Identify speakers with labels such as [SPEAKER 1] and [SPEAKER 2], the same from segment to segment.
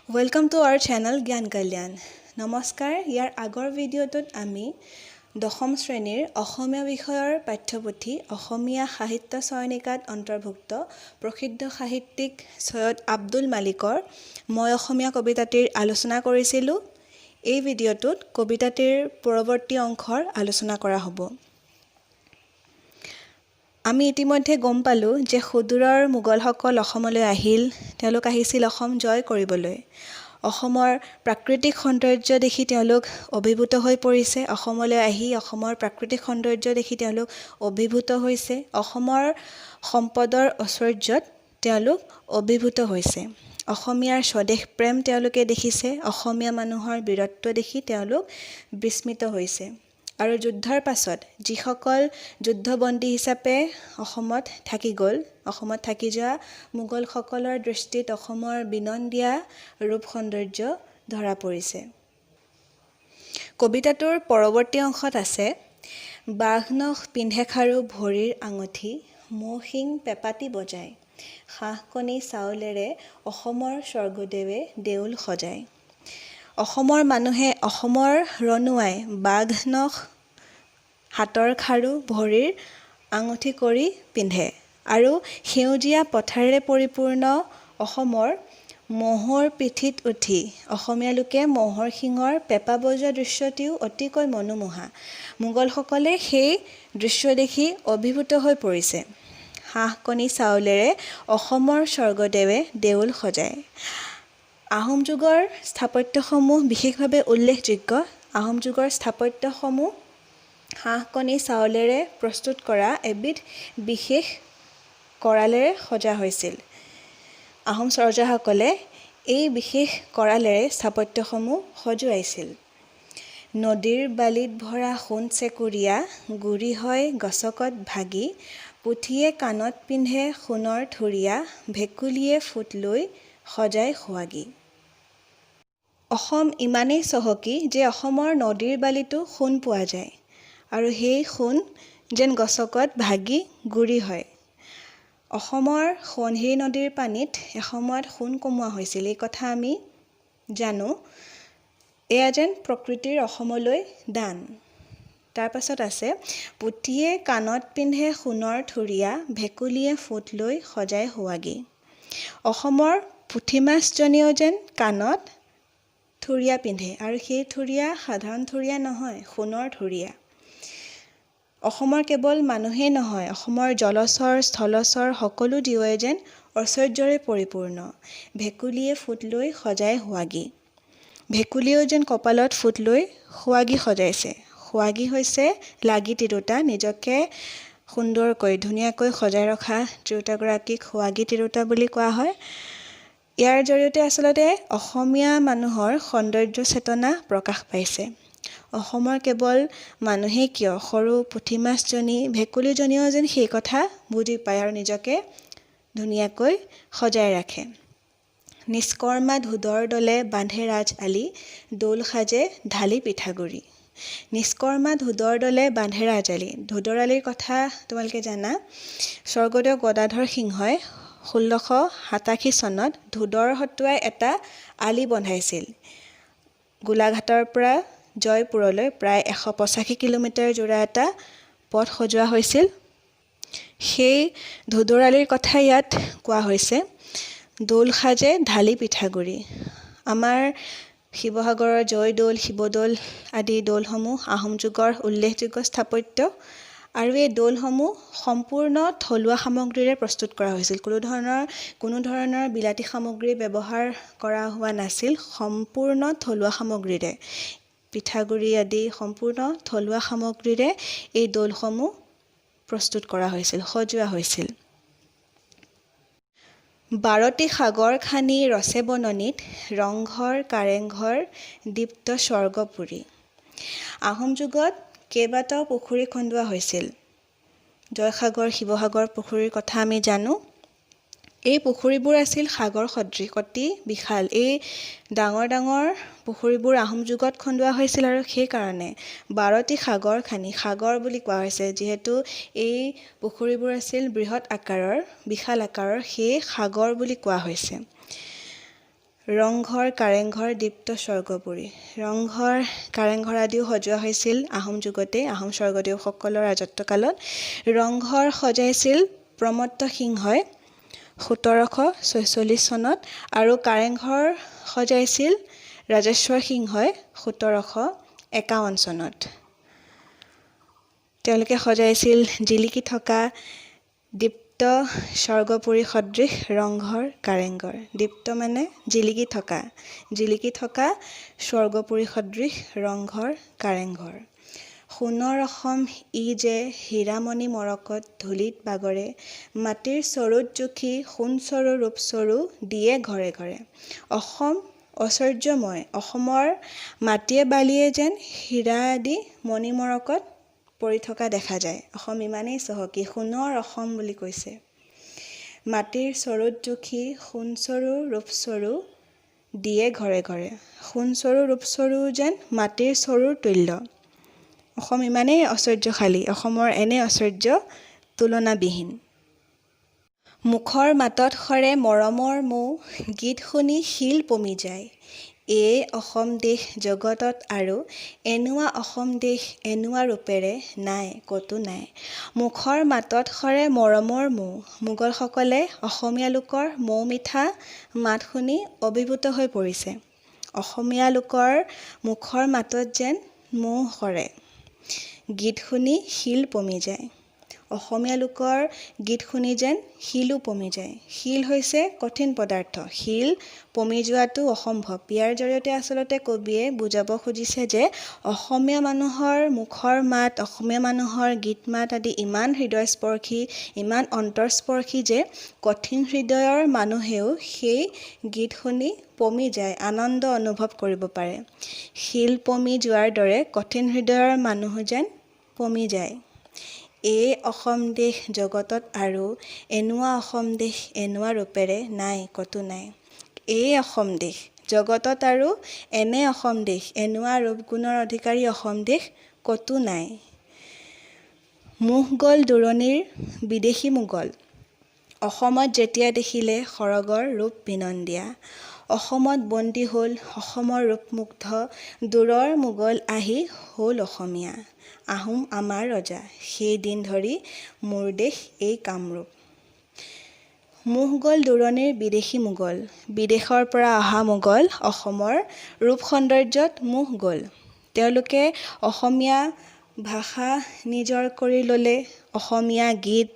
[SPEAKER 1] Welcome to our channel Gyan Kalyan. নমস্কাৰ ইয়াৰ আগৰ ভিডিঅ'টোত আমি দশম শ্ৰেণীৰ অসমীয়া বিষয়ৰ পাঠ্যপুথি অসমীয়া সাহিত্য চয়নিকাত অন্তৰ্ভুক্ত প্ৰসিদ্ধ সাহিত্যিক সৈয়দ আব্দুল মালিকৰ মই অসমীয়া কবিতাটিৰ আলোচনা কৰিছিলোঁ। এই ভিডিঅ'টোত কবিতাটিৰ পৰৱৰ্তী অংশৰ আলোচনা কৰা হ'ব। আমি ইতিমধ্যে গম পালোঁ যে সুদূৰৰ মোগলসকল অসমলৈ আহিল। তেওঁলোক আহিছিল অসম জয় কৰিবলৈ। অসমৰ প্ৰাকৃতিক সৌন্দৰ্য দেখি তেওঁলোক অভিভূত হৈ পৰিছে। অসমলৈ আহি অসমৰ প্ৰাকৃতিক সৌন্দৰ্য দেখি তেওঁলোক অভিভূত হৈছে। অসমৰ সম্পদৰ ঐশ্বৰ্যত তেওঁলোক অভিভূত হৈছে। অসমীয়াৰ স্বদেশ প্ৰেম তেওঁলোকে দেখিছে। অসমীয়া মানুহৰ বীৰত্ব দেখি তেওঁলোক বিস্মিত হৈছে। আৰু যুদ্ধৰ পাছত যিসকল যুদ্ধবন্দী হিচাপে অসমত থাকি গ'ল, অসমত থাকি যোৱা মোগলসকলৰ দৃষ্টিত অসমৰ বিনন্দীয়া ৰূপ সৌন্দৰ্য ধৰা পৰিছে। কবিতাটোৰ পৰৱৰ্তী অংশত আছে বাঘ নখ পিন্ধে খাৰু ভৰিৰ আঙঠি মৌ শিং পেঁপাতি বজায় হাঁহ কণী চাউলেৰে অসমৰ স্বৰ্গদেৱে দেউল সজায়। অসমৰ মানুহে অসমৰ ৰণুৱাই বাঘ নখ হাতৰ খাৰু ভৰিৰ আঙঠি কৰি পিন্ধে আৰু সেউজীয়া পথাৰেৰে পৰিপূৰ্ণ অসমৰ ম'হৰ পিঠিত উঠি অসমীয়া লোকে ম'হৰ শিঙৰ পেঁপা বজোৱা দৃশ্যটিও অতিকৈ মনোমোহা। মোগলসকলে সেই দৃশ্য দেখি অভিভূত হৈ পৰিছে। হাঁহ কণী চাউলেৰে অসমৰ স্বৰ্গদেৱে দেউল সজায়। আহোম যুগৰ স্থাপত্যসমূহ বিশেষভাৱে উল্লেখযোগ্য। আহোম যুগৰ স্থাপত্যসমূহ হাঁহ কণী চাউলেৰে প্ৰস্তুত কৰা এবিধ বিশেষ কৰালেৰে সজা হৈছিল। আহোম ৰজাসকলে এই বিশেষ কৰালেৰে স্থাপত্যসমূহ সজুৱাইছিল। নদীৰ বালিত ভৰা সোণ চেকুৰীয়া গুৰি হয় গছকত ভাগি পুথিয়ে কাণত পিন্ধে সোণৰ থুৰীয়া ভেকুলীয়ে ফুট লৈ সজাই সোৱাগী। অসম ইমানেই চহকী যে অসমৰ নদীৰ বালিতো সোণ পোৱা যায় আৰু সেই সোণ যেন গছকত ভাগি গুৰি হয়। অসমৰ সোৱণশিৰি নদীৰ পানীত এসময়ত সোণ কমোৱা হৈছিল, এই কথা আমি জানো। এয়া যেন প্ৰকৃতিৰ অসমলৈ দান। তাৰ পাছত আছে পুথিয়ে কাণত পিন্ধে সোণৰ থুৰীয়া ভেকুলীয়ে ফুট লৈ সজাই সোৱাগী। অসমৰ পুঠি মাছজনীও যেন কাণত থুৰীয়া পিন্ধে আৰু সেই থুৰীয়া সাধাৰণ থুৰীয়া নহয়, সোণৰ থুৰীয়া। অসমৰ কেৱল মানুহেই নহয়, অসমৰ জলচৰ স্থলচৰ সকলো জীৱে যেন ঐশ্বৰ্যৰে পৰিপূৰ্ণ। ভেকুলীয়ে ফুট লৈ সজাই সোৱাগী। ভেকুলীয়েও যেন কপালত ফুট লৈ সোৱাগী সজাইছে। সোৱাগী হৈছে লাগি তিৰোতা, নিজকে সুন্দৰকৈ ধুনীয়াকৈ সজাই ৰখা তিৰোতাগৰাকীক সোৱাগী তিৰোতা বুলি কোৱা হয়। ইয়াৰ জৰিয়তে আচলতে অসমীয়া মানুহৰ সৌন্দৰ্য চেতনা প্ৰকাশ পাইছে। অসমৰ কেৱল মানুহেই কিয়, সৰু পুঠি মাছজনী ভেকুলীজনীও যেন সেই কথা বুজি পায় আৰু নিজকে ধুনীয়াকৈ সজাই ৰাখে। নিষ্কৰ্মা ধুদৰ দলে বান্ধে ৰাজ আলি দৌল সাজে ঢালি পিঠাগুৰি। নিষ্কৰ্মা ধুদৰ দলে বান্ধে ৰাজ আলি। ধুদৰ আলিৰ কথা তোমালোকে জানা। স্বৰ্গদেউ গদাধৰ সিংহই 1687 চনত ধুদৰ হতুৱাই এটা আলি বন্ধাইছিল। গোলাঘাটৰ পৰা জয়পুৰলৈ প্ৰায় 185 কিলোমিটাৰ জোৰা এটা পথ সজোৱা হৈছিল। সেই ধুদৰ আলিৰ কথা ইয়াত কোৱা হৈছে। দৌল সাজে ঢালি পিঠাগুৰি। আমাৰ শিৱসাগৰৰ জয়দৌল, শিৱদৌল আদি দৌলসমূহ আহোম যুগৰ উল্লেখযোগ্য স্থাপত্য আৰু এই দৌলসমূহ সম্পূৰ্ণ থলুৱা সামগ্ৰীৰে প্ৰস্তুত কৰা হৈছিল। কোনো ধৰণৰ বিলাতী সামগ্ৰী ব্যৱহাৰ কৰা হোৱা নাছিল। সম্পূৰ্ণ থলুৱা সামগ্ৰীৰে পিঠাগুৰি আদি সম্পূৰ্ণ থলুৱা সামগ্ৰীৰে এই দৌলসমূহ প্ৰস্তুত কৰা হৈছিল, সজোৱা হৈছিল। 12টি সাগৰ খানি ৰচে বননিত ৰংঘৰ কাৰেংঘৰ দীপ্ত স্বৰ্গপুৰী। আহোম যুগত কেইবাটাও পুখুৰী খন্দোৱা হৈছিল। জয়সাগৰ, শিৱসাগৰ পুখুৰীৰ কথা আমি জানো। এই পুখুৰীবোৰ আছিল সাগৰ সদৃশ, অতি বিশাল। এই ডাঙৰ ডাঙৰ পুখুৰীবোৰ আহোম যুগত খন্দোৱা হৈছিল আৰু সেইকাৰণে 12টি সাগৰ খানি, সাগৰ বুলি কোৱা হৈছে যিহেতু এই পুখুৰীবোৰ আছিল বৃহৎ আকাৰৰ, বিশাল আকাৰৰ, সেয়ে সাগৰ বুলি কোৱা হৈছে। ৰংঘৰ কাৰেংঘৰ দীপ্ত স্বৰ্গপুৰী। ৰংঘৰ কাৰেংঘৰ আদিও সজোৱা হৈছিল আহোম যুগতে, আহোম স্বৰ্গদেউসকলৰ ৰাজত্বকালত। ৰংঘৰ সজাইছিল প্ৰমত্ত সিংহই 1746 চনত আৰু কাৰেংঘৰ সজাইছিল ৰাজেশ্বৰ সিংহই 1751 চনত। তেওঁলোকে সজাইছিল জিলিকি থকা দীপ্ত স্বৰ্গপুৰী সদৃশ ৰংঘৰ কাৰেংঘৰ। দীপ্ত মানে জিলিকি থকা স্বৰ্গপুৰী সদৃশ ৰংঘৰ কাৰেংঘৰ। সোণৰ অসম ই যে হীৰামণি মৰকত ধূলিত বাগৰে, মাটিৰ চৰুত জুখি সোণ চৰু ৰূপ চৰু দিয়ে ঘৰে ঘৰে। অসম ঐশ্বৰ্যময়, অসমৰ মাটিয়ে বালিয়ে যেন হীৰা আদি মণি মৰকত পৰি থকা দেখা যায়। অসম ইমানেই চহকী, সোণৰ অসম বুলি কৈছে। মাটিৰ চৰুত জুখি সোণ চৰু ৰূপ চৰু দিয়ে ঘৰে ঘৰে। সোণ চৰু ৰূপ চৰু যেন মাটিৰ চৰুৰ তুল্য। অসম ইমানেই ঐশ্বৰ্যশালী, অসমৰ এনে ঐশ্বৰ্য তুলনাবিহীন। মুখৰ মাতত সৰে মৰমৰ মৌ, গীত শুনি শিল পমি যায়। এয়ে অসম দেশ জগতত আৰু এনোৱা অসম দেশ এনোৱা ৰূপেৰে নাই কতো নাই। মুখৰ মাতত সৰে মৰমৰ মৌ। মোগলসকলে অসমীয়া লোকৰ মৌ মিঠা মাত শুনি অভিভূত হৈ পৰিছে। অসমীয়া লোকৰ মুখৰ মাতত যেন মৌ সৰে, গীত শুনি শিল পমি যায়। অসমীয়া লোকৰ গীত শুনি যেন শিলো পমি যায়। শিল হৈছে কঠিন পদাৰ্থ, শিল পমি যোৱাটো অসম্ভৱ। ইয়াৰ জৰিয়তে আচলতে কবিয়ে বুজাব খুজিছে যে অসমীয়া মানুহৰ মুখৰ মাত, অসমীয়া মানুহৰ গীত মাত আদি ইমান হৃদয়স্পৰ্শী, ইমান অন্তৰস্পৰ্শী যে কঠিন হৃদয়ৰ মানুহেও সেই গীত শুনি পমি যায়, আনন্দ অনুভৱ কৰিব পাৰে। শিল পমি যোৱাৰ দৰে কঠিন হৃদয়ৰ মানুহ যেন পমি যায়। এই অসম দেশ জগতত আৰু এনোৱা অসম দেশ এনোৱা ৰূপেৰে নাই কতো নাই। এই অসম দেশ জগতত আৰু এনে অসম দেশ, এনোৱা ৰূপ গুণৰ অধিকাৰী অসম দেশ কতো নাই। মোহ গ'ল দূৰণিৰ বিদেশী মোগল, অসমত যেতিয়া দেখিলে সৰগৰ ৰূপ বিনন্দীয়া। অসমত বন্দী হ'ল অসমৰ ৰূপমুগ্ধ, দূৰৰ মোগল আহি হ'ল অসমীয়া। আহোম আমাৰ ৰজা, সেই দিন ধৰি মোৰ দেশ এই কামৰূপ। মোহ গ'ল দূৰণিৰ বিদেশী মোগল, বিদেশৰ পৰা অহা মোগল অসমৰ ৰূপ সৌন্দৰ্যত মোহ গ'ল। তেওঁলোকে অসমীয়া ভাষা নিজৰ কৰি ল'লে, অসমীয়া গীত,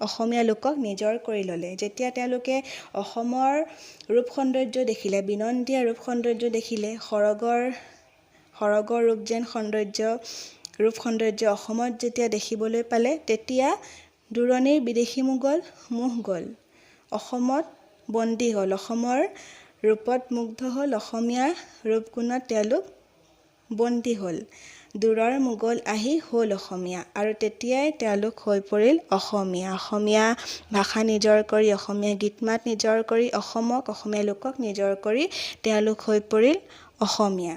[SPEAKER 1] অসমীয়া লোকক নিজৰ কৰি ল'লে। যেতিয়া তেওঁলোকে অসমৰ ৰূপ সৌন্দৰ্য দেখিলে, বিনন্দীয়া ৰূপ সৌন্দৰ্য দেখিলে, সৰগৰ ৰূপ যেন ৰূপ সৌন্দৰ্য অসমত যেতিয়া দেখিবলৈ পালে, তেতিয়া দূৰণিৰ বিদেশী মোগল মোহ গ'ল, অসমত বন্দী হ'ল, অসমৰ ৰূপত মুগ্ধ হ'ল, অসমীয়া ৰূপগুণত তেওঁলোক বন্দী হ'ল। দূৰৰ মোগল আহি হ'ল অসমীয়া আৰু তেতিয়াই তেওঁলোক হৈ পৰিল অসমীয়া। অসমীয়া ভাষা নিজৰ কৰি, অসমীয়া গীত মাত নিজৰ কৰি, অসমীয়া লোকক নিজৰ কৰি তেওঁলোক হৈ পৰিল অসমীয়া।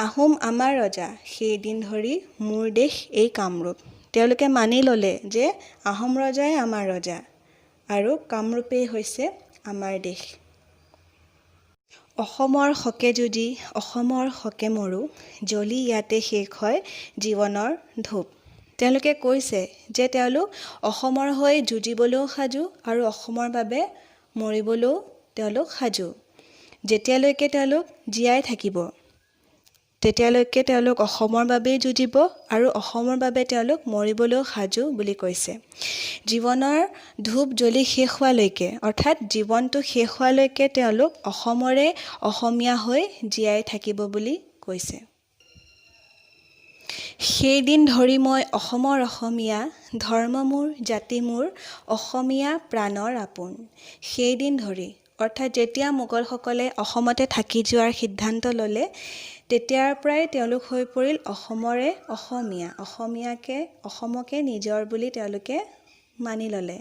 [SPEAKER 1] আহোম আমাৰ ৰজা, সেই দিন ধৰি মোৰ দেশ এই কামৰূপ। তেওঁলোকে মানি ল'লে যে আহোম ৰজাই আমাৰ ৰজা আৰু কামৰূপেই হৈছে আমাৰ দেশ। অসমৰ হকে যুঁজি অসমৰ হকে মৰো, জ্বলি ইয়াতে শেষ হয় জীৱনৰ ধূপ। তেওঁলোকে কৈছে যে তেওঁলোক অসমৰ হৈ যুঁজিবলৈও সাজু আৰু অসমৰ বাবে মৰিবলৈও তেওঁলোক সাজু। যেতিয়ালৈকে তেওঁলোক জীয়াই থাকিব, তেতিয়ালৈকে তেওঁলোক অসমৰ বাবেই যুঁজিব আৰু অসমৰ বাবে তেওঁলোক মৰিবলৈও সাজু বুলি কৈছে। জীৱনৰ ধূপ জ্বলি শেষ হোৱালৈকে, অৰ্থাৎ জীৱনটো শেষ হোৱালৈকে তেওঁলোক অসমৰে অসমীয়া হৈ জীয়াই থাকিব বুলি কৈছে। সেইদিন ধৰি মই অসমৰ অসমীয়া, ধৰ্ম মোৰ জাতি মোৰ অসমীয়া প্ৰাণৰ আপোন। সেইদিন ধৰি, অৰ্থাৎ যেতিয়া মোগলসকলে অসমতে থাকি যোৱাৰ সিদ্ধান্ত ল'লে, তেতিয়াৰ পৰাই তেওঁলোক হৈ পৰিল অসমৰে অসমীয়া। অসমকে নিজৰ বুলি তেওঁলোকে মানি ল'লে।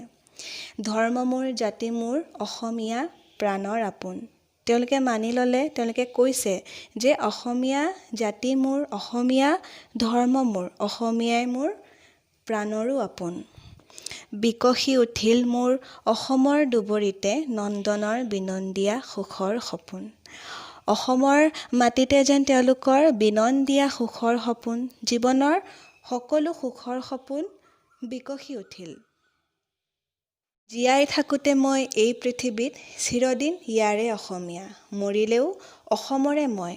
[SPEAKER 1] ধৰ্ম মোৰ জাতি মোৰ অসমীয়া প্ৰাণৰ আপোন। তেওঁলোকে মানি ল'লে, তেওঁলোকে কৈছে যে অসমীয়া জাতি মোৰ, অসমীয়া ধৰ্ম মোৰ, অসমীয়াই মোৰ প্ৰাণৰো আপোন। বিকশি উঠিল মোৰ অসমৰ দুবৰিতে নন্দনৰ বিনন্দীয়া সুখৰ সপোন। অসমৰ মাটিতে যেন তেওঁলোকৰ বিনন্দীয়া সুখৰ সপোন, জীৱনৰ সকলো সুখৰ সপোন বিকশি উঠিল। জীয়াই থাকোঁতে মই এই পৃথিৱীত চিৰদিন ইয়াৰে অসমীয়া, মৰিলেও অসমৰে মই।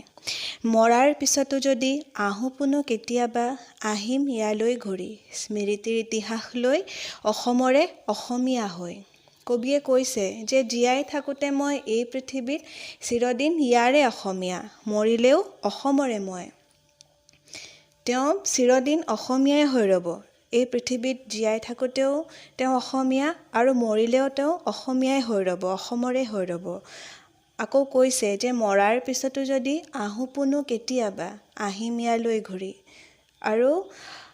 [SPEAKER 1] মৰাৰ পিছতো যদি আহোঁ পুনো কেতিয়াবা, আহিম ইয়ালৈ ঘূৰি, স্মৃতিৰ ইতিহাস লৈ অসমৰে অসমীয়া হৈ। কবিয়ে কৈছে যে জীয়াই থাকোঁতে মই এই পৃথিৱীত চিৰদিন ইয়াৰে অসমীয়া, মৰিলেও অসমৰে মই। তেওঁ চিৰদিন অসমীয়াই হৈ ৰ'ব। এই পৃথিৱীত জীয়াই থাকোঁতেও তেওঁ অসমীয়া আৰু মৰিলেও তেওঁ অসমীয়াই হৈ ৰ'ব, অসমৰে হৈ ৰ'ব। আকৌ কৈছে যে মৰাৰ পিছতো যদি আহোঁ পুনো কেতিয়াবা, আহিম ইয়ালৈ ঘূৰি। আৰু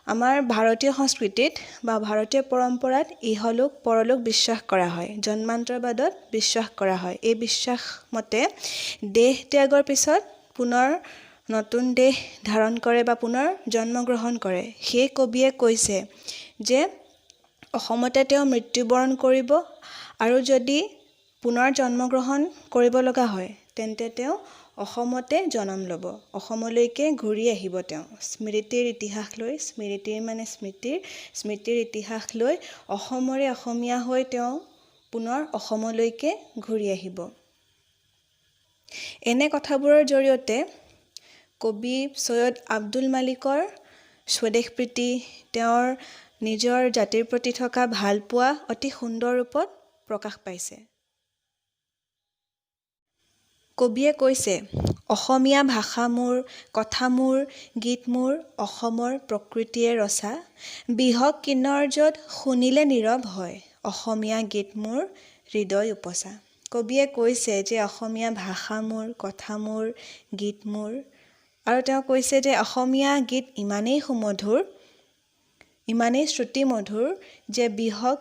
[SPEAKER 1] আমাৰ ভাৰতীয় সংস্কৃতিত বা ভাৰতীয় পৰম্পৰাত ইহলোক পৰলোক বিশ্বাস কৰা হয়, জন্মান্তৰবাদত বিশ্বাস কৰা হয়। এই বিশ্বাস মতে দেহ ত্যাগৰ পিছত পুনৰ নতুন দেহ ধাৰণ কৰে বা পুনৰ জন্মগ্ৰহণ কৰে। সেই কবিয়ে কৈছে যে অসমতে তেওঁ মৃত্যুবৰণ কৰিব আৰু যদি পুনৰ জন্মগ্ৰহণ কৰিব লগা হয় তেন্তে তেওঁ অসমতে জনম ল'ব, অসমলৈকে ঘূৰি আহিব তেওঁ। স্মৃতিৰ ইতিহাস লৈ, স্মৃতিৰ মানে স্মৃতিৰ ইতিহাস লৈ অসমৰে অসমীয়া হৈ তেওঁ পুনৰ অসমলৈকে ঘূৰি আহিব। এনে কথাবোৰৰ জৰিয়তে কবি চৈয়দ আব্দুল মালিকৰ স্বদেশ প্ৰীতি, তেওঁৰ নিজৰ জাতিৰ প্ৰতি থকা ভালপোৱা অতি সুন্দৰ ৰূপত প্ৰকাশ পাইছে। কবিয়ে কৈছে, অসমীয়া ভাষা মোৰ, কথা মোৰ, গীত মোৰ, অসমৰ প্ৰকৃতিয়ে ৰচা, বিহগ কিন্নৰ য'ত শুনিলে নীৰৱ হয়, অসমীয়া গীত মোৰ হৃদয় উপচা। কবিয়ে কৈছে যে অসমীয়া ভাষা মোৰ, কথা মোৰ, গীত মোৰ, আৰু তেওঁ কৈছে যে অসমীয়া গীত ইমানেই সুমধুৰ, ইমানেই শ্ৰুতিমধুৰ যে বিহগ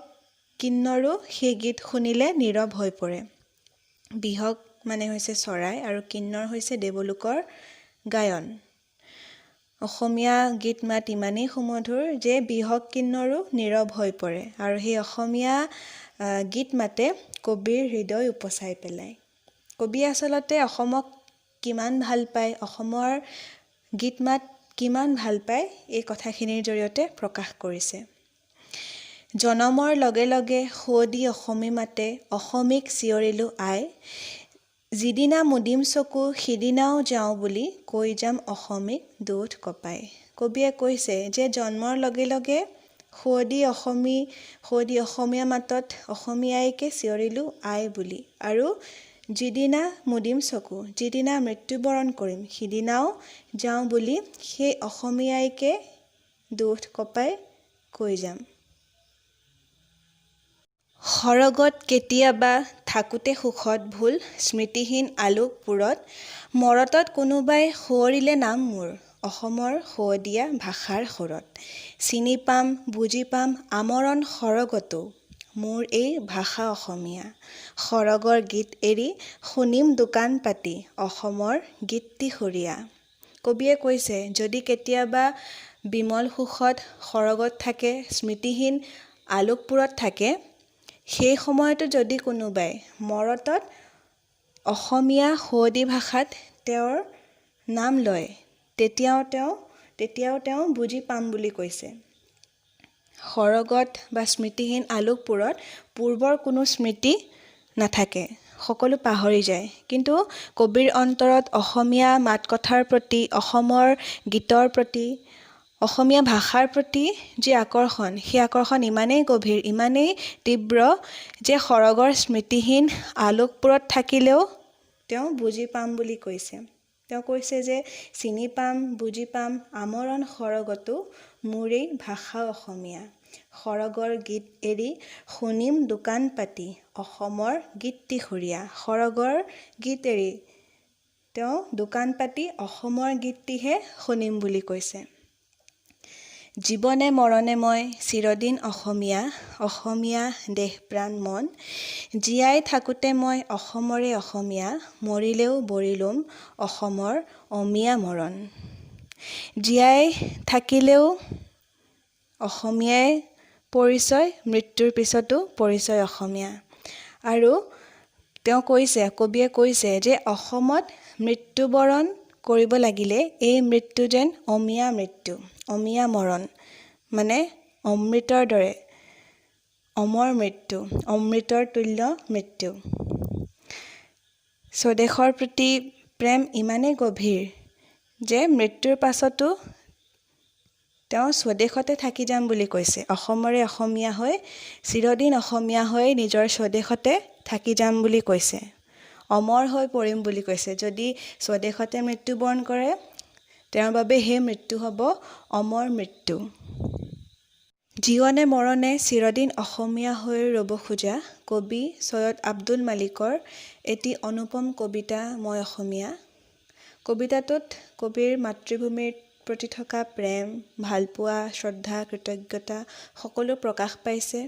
[SPEAKER 1] কিন্নৰো সেই গীত শুনিলে নীৰৱ হৈ পৰে। বিহগ মানে হৈছে চৰাই আৰু কিন্নৰ হৈছে দেৱলোকৰ গায়ন। অসমীয়া গীত মাত ইমানেই সুমধুৰ যে বিহগ কিন্নৰো নীৰৱ হৈ পৰে আৰু সেই অসমীয়া গীত মাতে কবিৰ হৃদয় উপচাই পেলায়। কবিয়ে আচলতে অসমক কিমান ভাল পায়, অসমৰ গীত মাত কিমান ভাল পায়, এই কথাখিনিৰ জৰিয়তে প্ৰকাশ কৰিছে। জনমৰ লগে লগে সুৱদী অসমী মাতে, অসমীক চিঞৰিলোঁ আই, যিদিনা মুদিম চকু সিদিনাও যাওঁ বুলি, কৈ যাম অসমীক দুঠ কপাই। কবিয়ে কৈছে যে জন্মৰ লগে লগে সুৱদী অসমীয়া মাতত অসমী আইকে চিঞৰিলোঁ আই বুলি, আৰু যিদিনা মুদিম চকু, যিদিনা মৃত্যুবৰণ কৰিম সিদিনাও যাওঁ বুলি, সেই অসমী আইকে দুঠ কপাই কৈ যাম। সৰগত কেতিয়াবা থাকোঁতে সুখত ভুল, স্মৃতিহীন আলোকপুৰত, মৰতত কোনোবাই সুঁৱৰিলে নাম মোৰ, অসমৰ সুৱদীয়া ভাষাৰ সুৰত। চিনি পাম, বুজি পাম আমৰণ সৰগতো, মোৰ এই ভাষা অসমীয়া। সৰগৰ গীত এৰি শুনিম দোকান পাতি, অসমৰ গীতটি-সুৰীয়া। কবিয়ে কৈছে যদি কেতিয়াবা বিমল সুখত সৰগত থাকে, স্মৃতিহীন আলোকপুৰত থাকে, সেই সময়তো যদি কোনোবাই মৰতত অসমীয়া সুৱদী ভাষাত তেওঁৰ নাম লয়, তেতিয়াও তেওঁ বুজি পাম বুলি কৈছে। সৰগত বা স্মৃতিহীন আলোকপুৰত পূৰ্বৰ কোনো স্মৃতি নাথাকে, সকলো পাহৰি যায়। কিন্তু কবিৰ অন্তৰত অসমীয়া মাত কথাৰ প্ৰতি, অসমৰ গীতৰ প্ৰতি, অসমীয়া ভাষাৰ প্ৰতি যি আকৰ্ষণ, সেই আকৰ্ষণ ইমানেই গভীৰ, ইমানেই তীব্ৰ যে সৰগৰ স্মৃতিহীন আলোকপুৰত থাকিলেও তেওঁ বুজি পাম বুলি কৈছে। তেওঁ কৈছে যে চিনি পাম, বুজি পাম আমৰণ সৰগতো, মোৰ এই ভাষা অসমীয়া। সৰগৰ গীত এৰি শুনিম দোকান পাতি, অসমৰ গীতটি-সুৰীয়া। সৰগৰ গীত এৰি তেওঁ দোকান পাতি অসমৰ গীতটিহে শুনিম বুলি কৈছে। জীৱনে মৰণে মই চিৰদিন অসমীয়া, অসমীয়া দেহ প্ৰাণ মন, জীয়াই থাকোঁতে মই অসমৰে অসমীয়া, মৰিলেও বৰি ল'ম অসমৰ অমিয়া মৰণ। জীয়াই থাকিলেও অসমীয়াই পৰিচয় মৃত্যুৰ পিছতো পৰিচয় অসমীয়া। আৰু তেওঁ কৈছে, কবিয়ে কৈছে যে অসমত মৃত্যুবৰণ কৰিব লাগিলে এই মৃত্যু যেন অমিয়া মৃত্যু, অমিয়া মৰণ, মানে অমৃতৰ দৰে অমৰ মৃত্যু, অমৃতৰ তুল্য মৃত্যু। স্বদেশৰ প্ৰতি প্ৰেম ইমানেই গভীৰ যে মৃত্যুৰ পাছতো তেওঁ স্বদেশতে থাকি যাম বুলি কৈছে। অসমৰে অসমীয়া হৈ চিৰদিন অসমীয়া হৈ নিজৰ স্বদেশতে থাকি যাম বুলি কৈছে। অমৰ হৈ পৰিম বুলি কৈছে। যদি স্বদেশতে মৃত্যুবৰণ কৰে তেওঁৰ বাবে সেই মৃত্যু হ'ব অমৰ মৃত্যু। জীৱনে মৰণে চিৰদিন অসমীয়া হৈ ৰ'ব খোজা কবি চৈয়দ আব্দুল মালিকৰ এটি অনুপম কবিতা মই অসমীয়া। কবিতাটোত কবিৰ মাতৃভূমিৰ প্ৰতি থকা প্ৰেম, ভালপোৱা, শ্ৰদ্ধা, কৃতজ্ঞতা সকলো প্ৰকাশ পাইছে।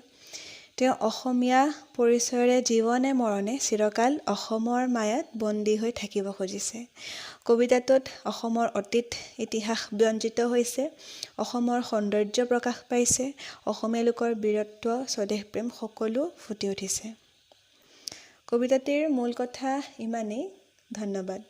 [SPEAKER 1] তেওঁ অসমীয়া পৰিচয়েৰে জীৱনে মৰণে চিৰকাল অসমৰ মায়াত বন্দী হৈ থাকিব খুজিছে। কবিতাটোত অসমৰ অতীত ইতিহাস ব্যঞ্জিত হৈছে, অসমৰ সৌন্দৰ্য প্ৰকাশ পাইছে, অসমীয়া লোকৰ বীৰত্ব, স্বদেশপ্ৰেম সকলো ফুটি উঠিছে। কবিতাটিৰ মূল কথা ইমানেই। ধন্যবাদ।